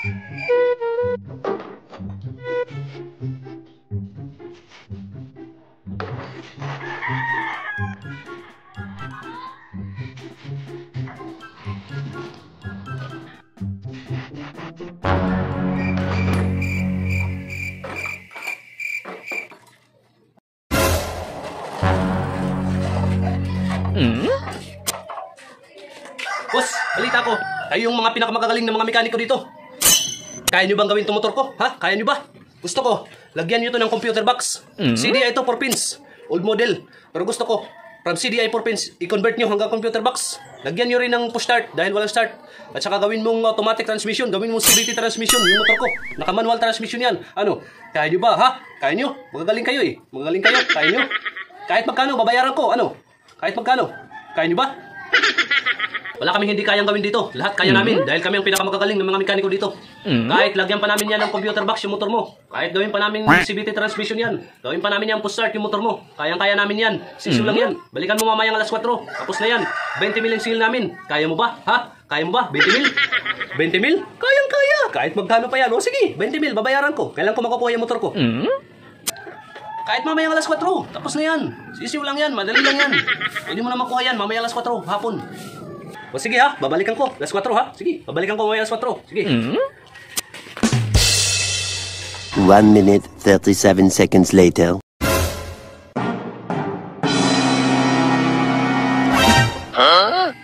Boss, balita ko. Kayo yung mga pinakamagagaling na mga mekaniko dito. Kaya nyo bang gawin itong motor ko? Ha? Kaya nyo ba? Gusto ko, lagyan nyo to ng computer box. CDI to 4 pins. Old model. Pero gusto ko, from CDI 4 pins, i-convert nyo hanggang computer box. Lagyan nyo rin ng push start dahil walang start. At saka gawin mong automatic transmission. Gawin mong CVT transmission yung motor ko. Naka-manual transmission yan. Ano? Kaya nyo ba? Ha? Kaya nyo? Magagaling kayo eh. Magagaling kayo. Kaya nyo? Kahit magkano, babayaran ko. Ano? Kahit magkano? Kaya nyo ba? Wala kaming hindi kayang gawin dito. Lahat kaya namin dahil kami ang pinakamagagaling ng mga mekaniko dito. Kahit lagyan pa namin yan ng computer box yung motor mo. Kahit gawin pa namin CVT transmission yan. Gawin pa namin yan push start yung motor mo. Kayang-kaya namin yan. Sisiw lang yan. Balikan mo mamayang alas 4. Tapos na yan. 20 mil yung seal namin. Kaya mo ba? Ha? Kaya mo ba? 20 mil? 20 mil? Kayang-kaya. Kahit magkano pa yan. O sige, 20 mil. Babayaran ko. Kailan ko makukuha yung motor ko? Kahit mamayang alas 4. Tapos na yan. Sisiw lang yan. Madali lang yan. Pwede mo na makuha yan mamayang alas 4. Hapon. O sige ha, babalikan ko. Alas 4 ha? Sige, babalikan ko mamaya alas 4. Sige. 1 minute, 37 seconds later. Huh?